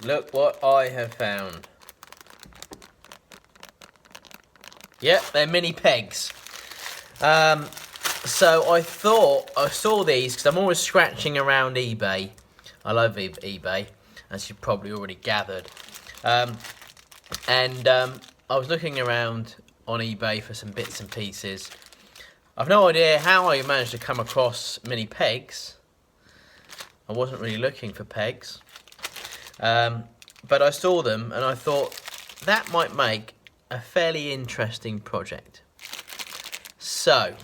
Look what I have found. Yep, they're mini pegs. So I saw these because I'm always scratching around eBay. I love eBay, as you've probably already gathered. I was looking around on eBay for some bits and pieces. I've no idea how I managed to come across mini pegs. I wasn't really looking for pegs. But I saw them and I thought that might make a fairly interesting project. So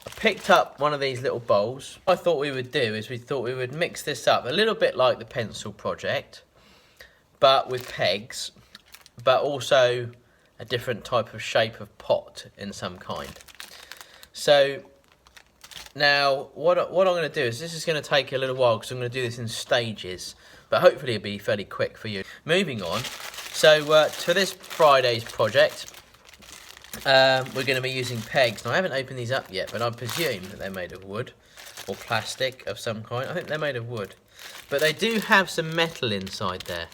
I picked up one of these little bowls. What I thought we would do is we would mix this up a little bit like the pencil project, but with pegs, but also a different type of shape of pot in some kind. So now what I'm going to do is, this is going to take a little while because I'm going to do this in stages, but hopefully it'll be fairly quick for you. Moving on, so to this Friday's project, we're going to be using pegs. Now I haven't opened these up yet, but I presume that they're made of wood or plastic of some kind. I think they're made of wood, but they do have some metal inside there.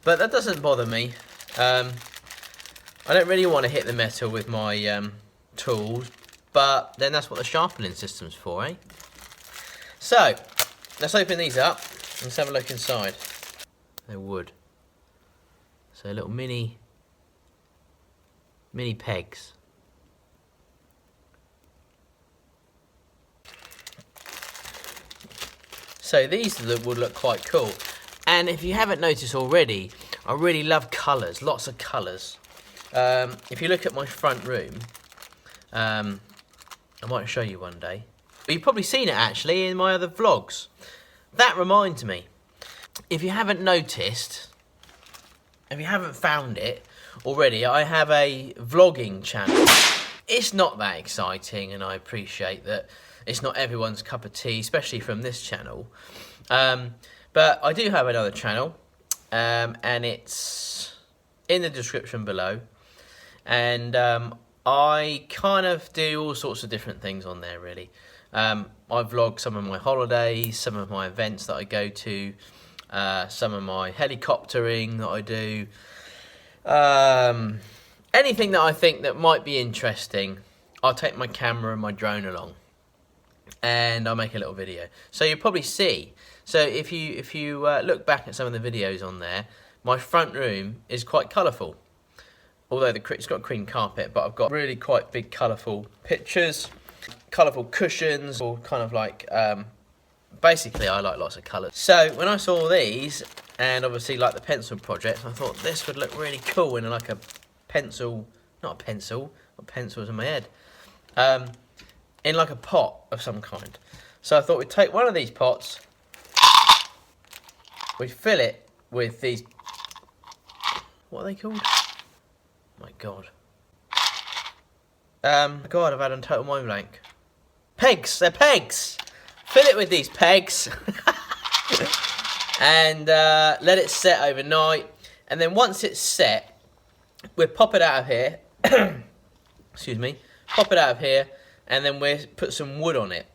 But that doesn't bother me. I don't really want to hit the metal with my tools, but then that's what the sharpening system's for, eh? So let's open these up and let's have a look inside. They're wood. So little mini pegs. So these would look quite cool. And if you haven't noticed already, I really love colours, lots of colours. If you look at my front room, I might show you one day. But you've probably seen it actually in my other vlogs. That reminds me, if you haven't noticed, if you haven't found it already, I have a vlogging channel. It's not that exciting, and I appreciate that it's not everyone's cup of tea, especially from this channel. But I do have another channel, and it's in the description below. And I kind of do all sorts of different things on there, really. I vlog some of my holidays, some of my events that I go to, some of my helicoptering that I do. Anything that I think that might be interesting, I'll take my camera and my drone along, and I'll make a little video. So you'll probably see. So if you look back at some of the videos on there, my front room is quite colourful. Although it's got cream carpet, but I've got really quite big colourful pictures, colourful cushions, or kind of like, basically I like lots of colours. So when I saw these, and obviously like the pencil project, I thought this would look really cool in like a pencil, not a pencil, got pencils in my head, in like a pot of some kind. So I thought we'd take one of these pots, we'd fill it with these, what are they called? My God. God, I've had a total mind blank. Pegs, they're pegs. Fill it with these pegs, and let it set overnight. And then once it's set, we'll pop it out of here. Excuse me. Pop it out of here, and then we'll put some wood on it.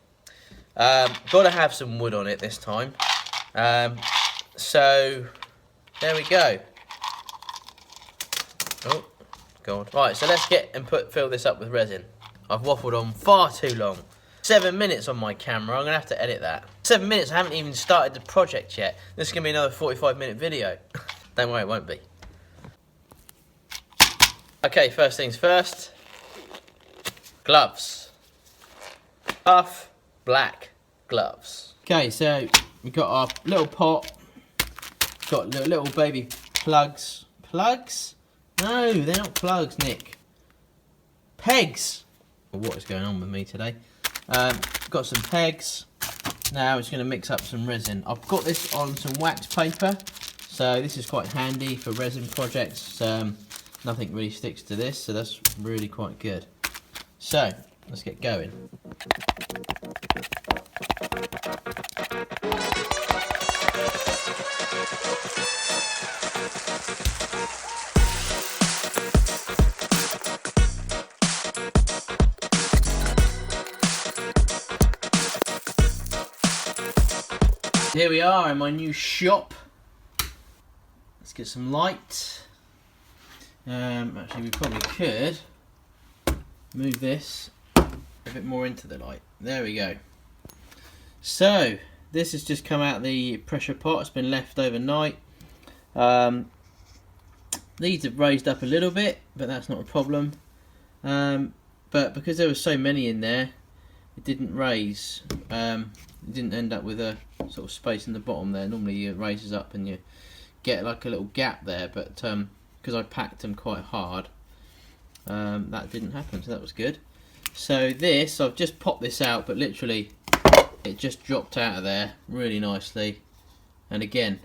Got to have some wood on it this time. So there we go. Oh God. Right, so let's get and fill this up with resin. I've waffled on far too long. 7 minutes on my camera. I'm gonna have to edit that. 7 minutes. I haven't even started the project yet. This is gonna be another 45-minute video. Don't worry, it won't be. Okay, first things first. Gloves. Buff black gloves. Okay, so we've got our little pot. Got little baby plugs. Plugs? No, they're not plugs, Nick. Pegs. What is going on with me today? Got some pegs. Now it's going to mix up some resin. I've got this on some wax paper, so this is quite handy for resin projects. Nothing really sticks to this, so that's really quite good. So let's get going. Here we are in my new shop. Let's get some light. Actually, we probably could move this a bit more into the light. There we go. So this has just come out the pressure pot. It's been left overnight. These have raised up a little bit, but that's not a problem. But because there were so many in there, it didn't raise. It didn't end up with a sort of space in the bottom there. Normally it raises up and you get like a little gap there, but because I packed them quite hard, that didn't happen, so that was good. So this, I've just popped this out, but literally it just dropped out of there really nicely. And again,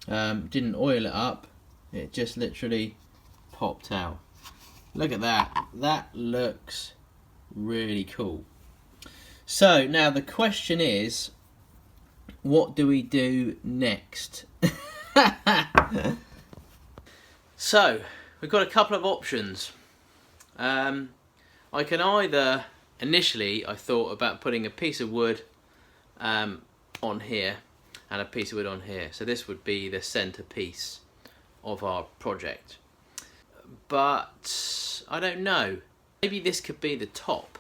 didn't oil it up, it just literally popped out. Look at that, that looks really cool. So now the question is, what do we do next? So we've got a couple of options. I can either, initially I thought about putting a piece of wood on here and a piece of wood on here, so this would be the centerpiece of our project, but I don't know, maybe this could be the top.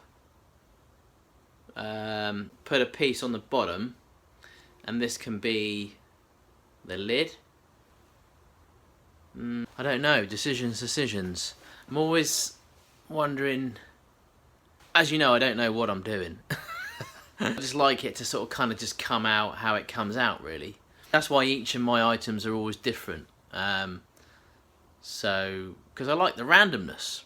Put a piece on the bottom and this can be the lid. I don't know, decisions. I'm always wondering, as you know, I don't know what I'm doing. I just like it to sort of kind of just come out how it comes out, really. That's why each of my items are always different. So, because I like the randomness.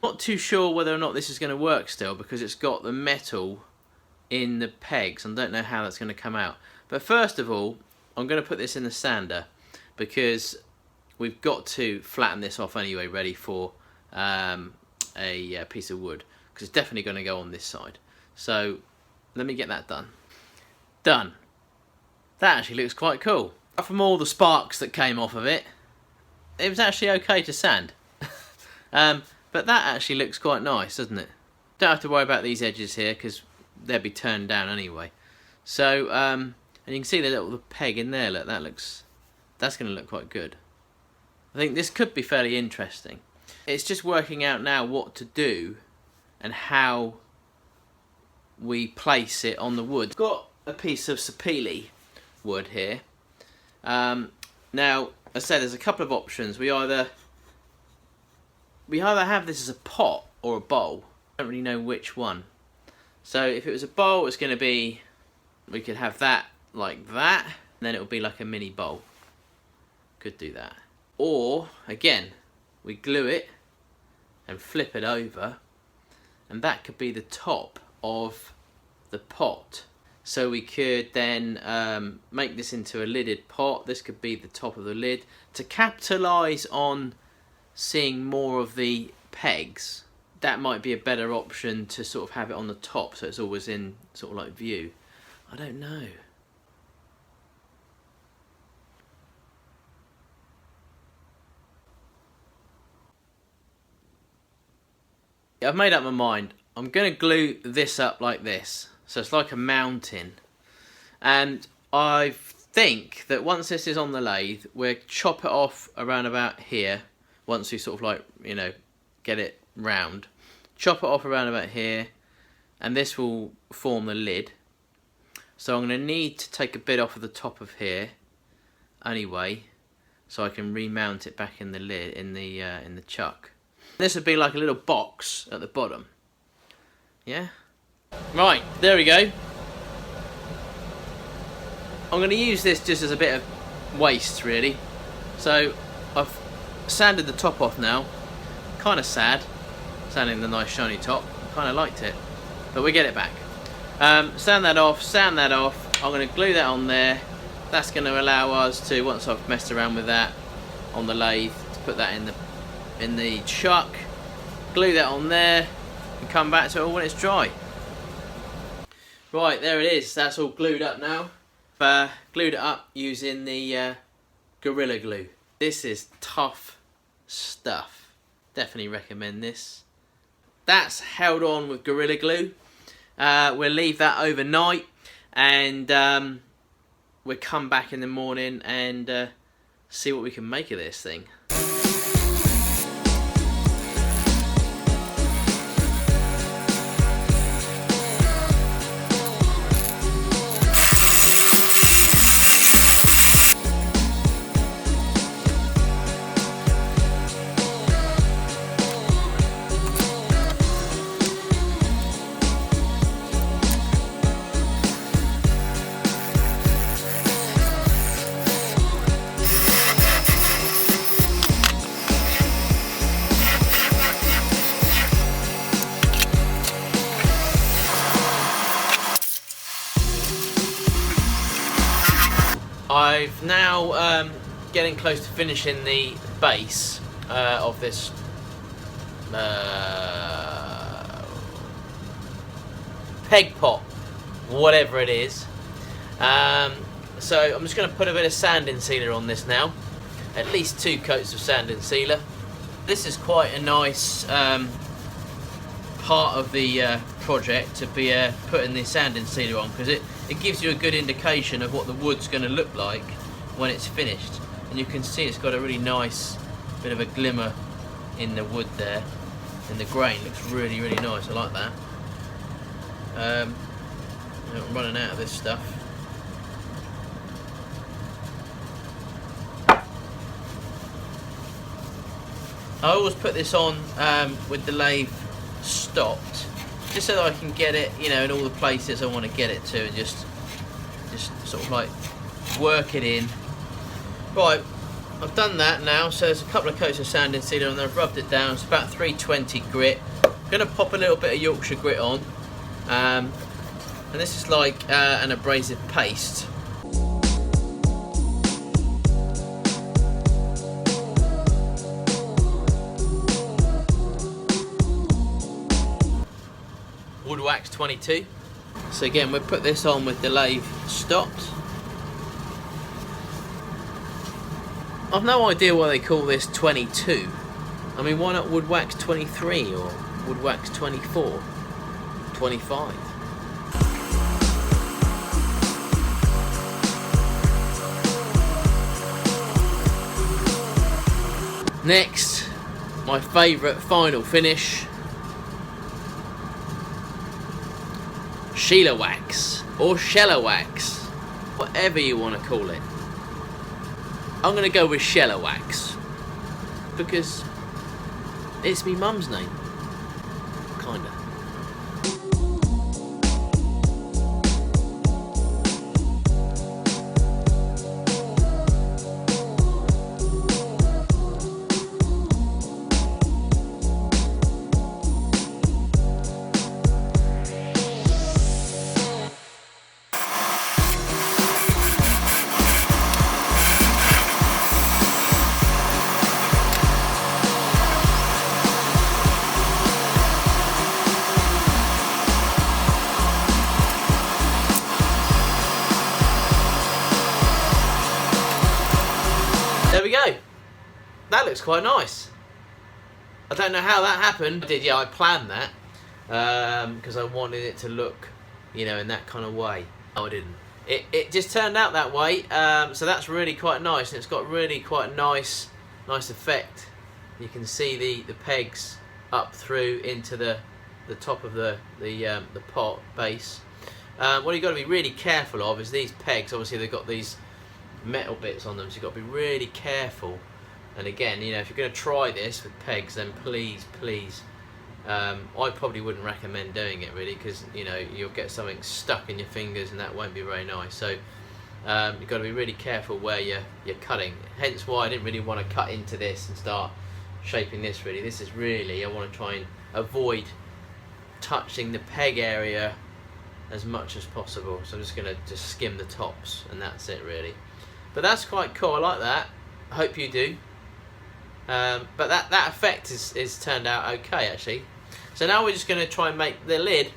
Not too sure whether or not this is going to work still, because it's got the metal in the pegs. I don't know how that's going to come out. But first of all, I'm going to put this in the sander, because we've got to flatten this off anyway, ready for a piece of wood, because it's definitely going to go on this side. So let me get that done. Done. That actually looks quite cool. Apart from all the sparks that came off of it, it was actually okay to sand. But that actually looks quite nice, doesn't it? Don't have to worry about these edges here, because they'll be turned down anyway. So, and you can see the little peg in there, look, that's going to look quite good. I think this could be fairly interesting. It's just working out now what to do and how we place it on the wood. I've got a piece of sapele wood here. Now, as I said, there's a couple of options. We either have this as a pot or a bowl. I don't really know which one. So if it was a bowl, it's going to be, we could have that like that, and then it would be like a mini bowl. Could do that. Or, again, we glue it and flip it over, and that could be the top of the pot. So we could then make this into a lidded pot. This could be the top of the lid. To capitalise on seeing more of the pegs, that might be a better option, to sort of have it on the top so it's always in sort of like view. I don't know. I've made up my mind. I'm going to glue this up like this. So it's like a mountain. And I think that once this is on the lathe, we'll chop it off around about here. Once we sort of like, you know, get it round. Chop it off around about here. And this will form the lid. So I'm going to need to take a bit off of the top of here. Anyway. So I can remount it back in the lid, in the chuck. This would be like a little box at the bottom. Yeah? Right, there we go. I'm going to use this just as a bit of waste, really. So I've sanded the top off now. Kind of sad, sanding the nice shiny top. Kind of liked it, but we get it back. Sand that off. I'm going to glue that on there. That's going to allow us to, once I've messed around with that on the lathe, to put that in the chuck, glue that on there, and come back to it all when it's dry. Right, there it is. That's all glued up now. I've glued it up using the Gorilla Glue. This is tough stuff. Definitely recommend this. That's held on with Gorilla Glue. We'll leave that overnight, and we'll come back in the morning and see what we can make of this thing. I've now getting close to finishing the base of this peg pot, whatever it is. So I'm just going to put a bit of sanding sealer on this now, at least 2 coats of sanding sealer. This is quite a nice part of the project to be putting the sanding sealer on, because it gives you a good indication of what the wood's going to look like when it's finished. And you can see it's got a really nice bit of a glimmer in the wood there, and the grain looks really, really nice. I like that. I'm running out of this stuff. I always put this on with the lathe stopped, just so that I can get it, you know, in all the places I want to get it to, and just sort of like work it in. Right, I've done that now, so there's a couple of coats of sanding sealer and I've rubbed it down. It's about 320 grit. I'm going to pop a little bit of Yorkshire grit on, and this is like an abrasive paste. Wood wax 22. So again, we'll put this on with the lathe stopped. I've no idea why they call this 22. I mean, why not wood wax 23 or wood wax 24, 25? Next, my favourite final finish, Sheila wax or Sheller wax, whatever you want to call it. I'm going to go with Sheller wax because it's me mum's name, kinda. There we go. That looks quite nice. I don't know how that happened. I planned that because I wanted it to look, you know, in that kind of way. No, I didn't. It just turned out that way. So that's really quite nice, and it's got really quite a nice effect. You can see the pegs up through into the top of the pot base. What you've got to be really careful of is these pegs. Obviously, they've got these metal bits on them, so you've got to be really careful. And again, you know, if you're going to try this with pegs, then please, I probably wouldn't recommend doing it really, because you know you'll get something stuck in your fingers and that won't be very nice. So you've got to be really careful where you're cutting. Hence why I didn't really want to cut into this and start shaping this. Really, this is really, I want to try and avoid touching the peg area as much as possible. So I'm just going to skim the tops, and that's it really. But that's quite cool. I like that. I hope you do. But that effect is turned out okay actually. So now we're just going to try and make the lid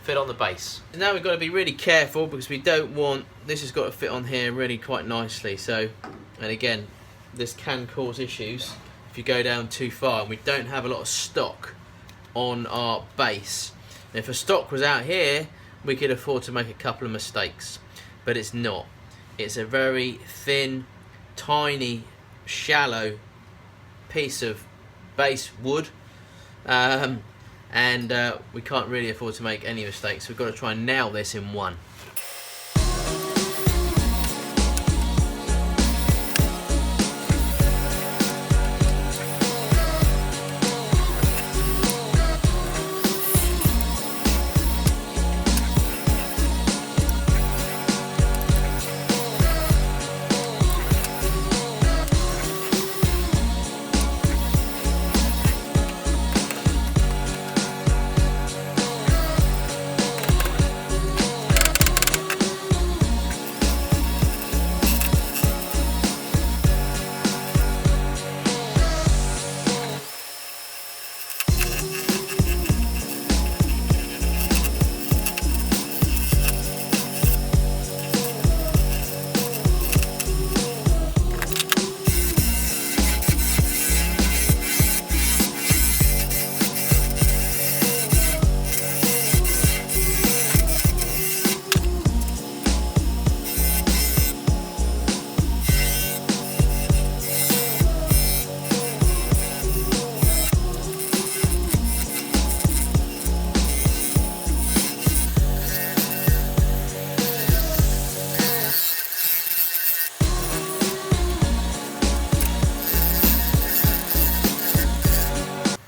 fit on the base. So now we've got to be really careful, because we don't want, this has got to fit on here really quite nicely. So, and again, this can cause issues if you go down too far, and we don't have a lot of stock on our base. And if a stock was out here, we could afford to make a couple of mistakes, but it's not. It's a very thin, tiny shallow piece of base wood, and we can't really afford to make any mistakes. We've got to try and nail this in one.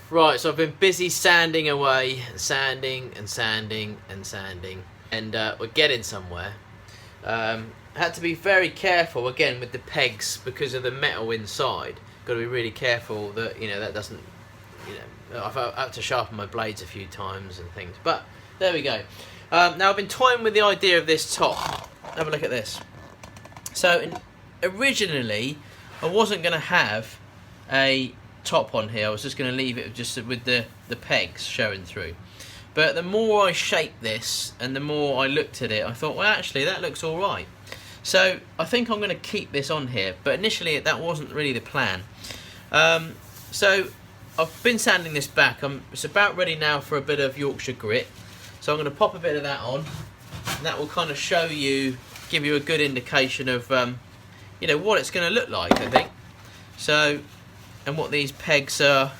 Right, so I've been busy sanding away, sanding and sanding and sanding, and we're getting somewhere. Had to be very careful again with the pegs because of the metal inside. Got to be really careful that, you know, that doesn't, you know, I've had to sharpen my blades a few times and things. But there we go. Now I've been toying with the idea of this top. Have a look at this. So originally I wasn't going to have a top on here. I was just going to leave it just with the pegs showing through. But the more I shaped this and the more I looked at it, I thought, well, actually that looks all right. So I think I'm going to keep this on here, but initially that wasn't really the plan. So I've been sanding this back. It's about ready now for a bit of Yorkshire grit. So I'm going to pop a bit of that on, and that will kind of show you, give you a good indication of you know, what it's going to look like, I think. So, and what these pegs are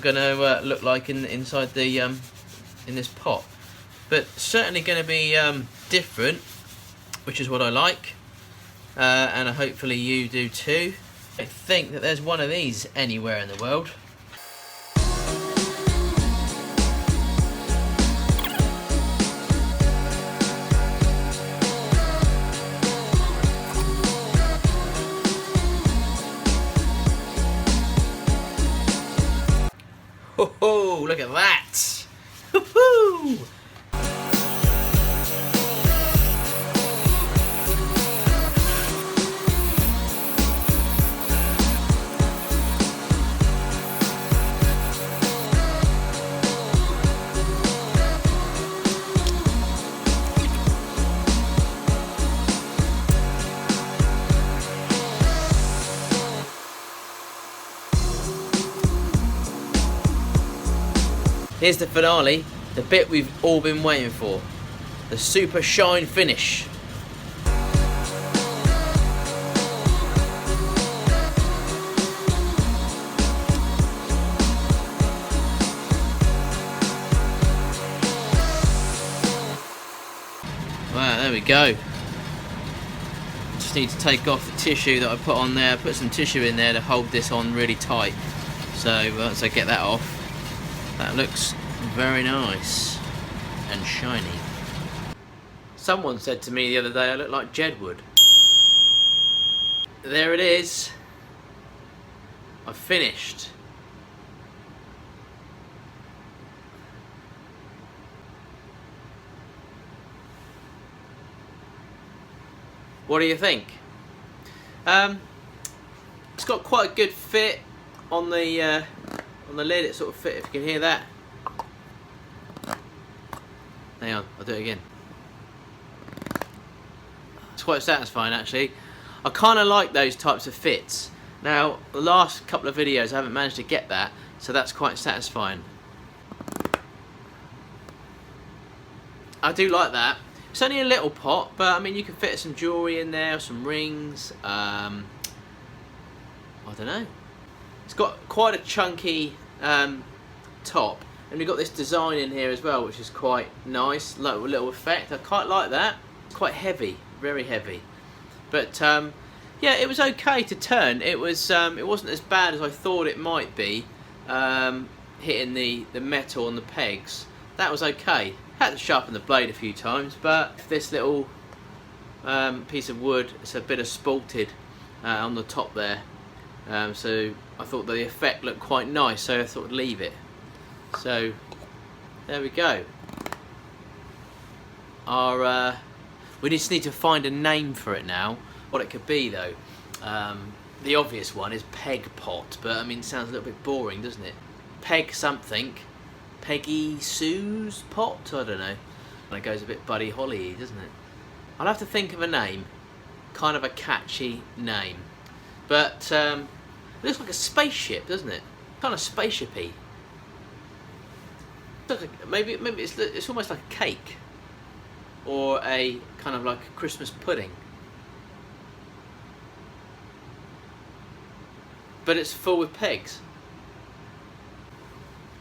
going to look like inside the in this pot. But certainly going to be different, which is what I like, and hopefully you do too. I think that there's one of these anywhere in the world. Oh, look at that! Woohoo! Here's the finale, the bit we've all been waiting for, the super shine finish. Wow, there we go. Just need to take off the tissue that I put on there. I put some tissue in there to hold this on really tight. So once I get that off, that looks very nice and shiny. Someone said to me the other day I look like Jedward. There it is. I've finished. What do you think? It's got quite a good fit on the lid. It sort of fit, if you can hear that. Hang on, I'll do it again. It's quite satisfying actually. I kind of like those types of fits. Now, the last couple of videos I haven't managed to get that, so that's quite satisfying. I do like that. It's only a little pot, but I mean you can fit some jewellery in there, some rings, I don't know. It's got quite a chunky top, and we've got this design in here as well, which is quite nice, little effect. I quite like that. It's quite heavy, very heavy, but yeah, it was okay to turn. It wasn't as bad as I thought it might be. Hitting the metal on the pegs, that was okay. Had to sharpen the blade a few times, but this little piece of wood, it's a bit of spalted on the top there, so I thought the effect looked quite nice, so I thought I'd leave it. So there we go. We just need to find a name for it now. What it could be though, the obvious one is peg pot, but I mean, it sounds a little bit boring, doesn't it? Peg something, Peggy Sue's pot, I don't know. And it goes a bit Buddy Holly-y, doesn't it? I'll have to think of a name, kind of a catchy name. But it looks like a spaceship, doesn't it? Kind of spaceship-y. Maybe it's almost like a cake, or a kind of like a Christmas pudding. But it's full with pegs.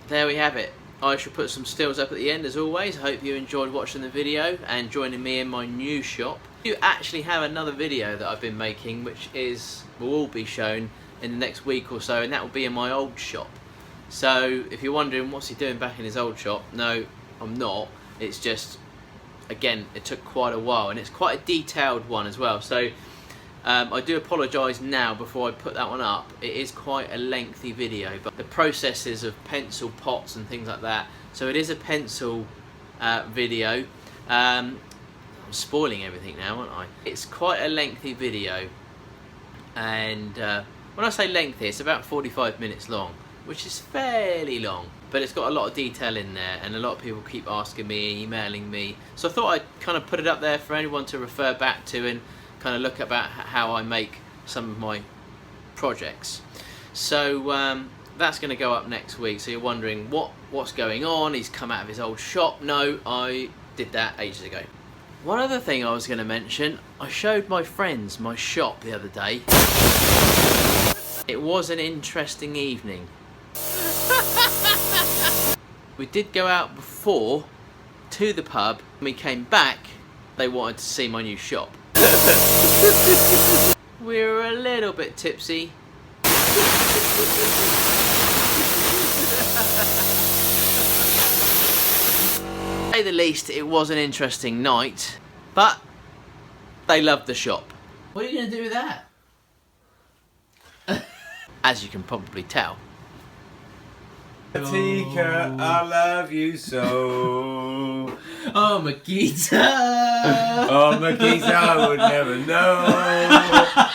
There we have it. I shall put some stills up at the end as always. I hope you enjoyed watching the video and joining me in my new shop. You actually have another video that I've been making, which will all be shown in the next week or so, and that will be in my old shop. So if you're wondering what's he doing back in his old shop, no, I'm not. It's just, again, it took quite a while, and it's quite a detailed one as well. So I do apologise now before I put that one up. It is quite a lengthy video, but the processes of pencil pots and things like that. So it is a pencil video. I'm spoiling everything now, aren't I? It's quite a lengthy video, and when I say lengthy, it's about 45 minutes long, which is fairly long, but it's got a lot of detail in there, and a lot of people keep asking me, emailing me. So I thought I'd kind of put it up there for anyone to refer back to and kind of look about how I make some of my projects. So that's going to go up next week. So you're wondering what's going on. He's come out of his old shop. No, I did that ages ago. One other thing I was going to mention, I showed my friends my shop the other day. It was an interesting evening. We did go out before to the pub. When we came back, they wanted to see my new shop. We were a little bit tipsy. To say the least, it was an interesting night, but they loved the shop. What are you going to do with that? As you can probably tell. Tika, I love you so. Oh, Makita! Oh, Makita, I would never know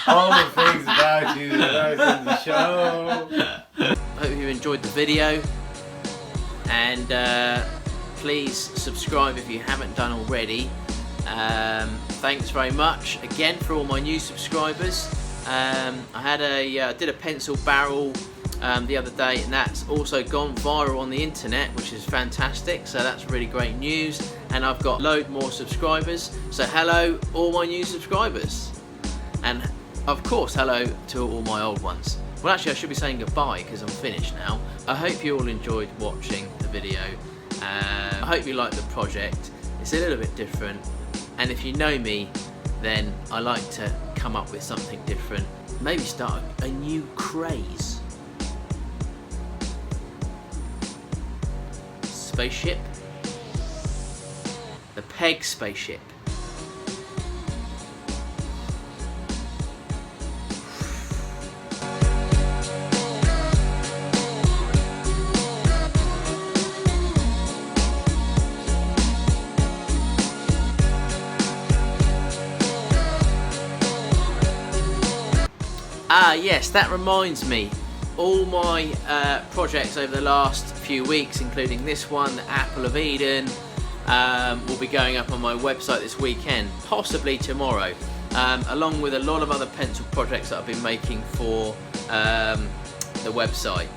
all the things about you that I was in the show. Hope you enjoyed the video, and please subscribe if you haven't done already. Thanks very much again for all my new subscribers. I did a pencil barrel the other day, and that's also gone viral on the internet, which is fantastic, so that's really great news. And I've got a load more subscribers, so hello all my new subscribers, and of course hello to all my old ones. Well, actually I should be saying goodbye because I'm finished now. I hope you all enjoyed watching the video. I hope you liked the project. It's a little bit different, and if you know me, then I like to come up with something different, maybe start a new craze. Spaceship. The peg spaceship. Yes, that reminds me. All my projects over the last few weeks, including this one, the Apple of Eden, will be going up on my website this weekend, possibly tomorrow, along with a lot of other pencil projects that I've been making for the website.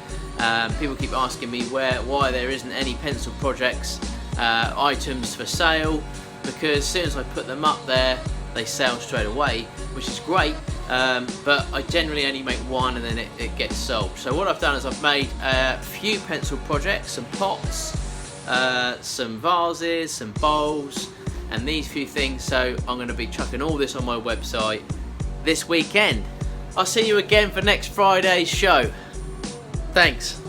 People keep asking me why there isn't any pencil projects items for sale, because as soon as I put them up there, they sell straight away, which is great. But I generally only make one and then it gets sold. So what I've done is I've made a few pencil projects, some pots, some vases, some bowls, and these few things. So I'm going to be chucking all this on my website this weekend. I'll see you again for next Friday's show. Thanks.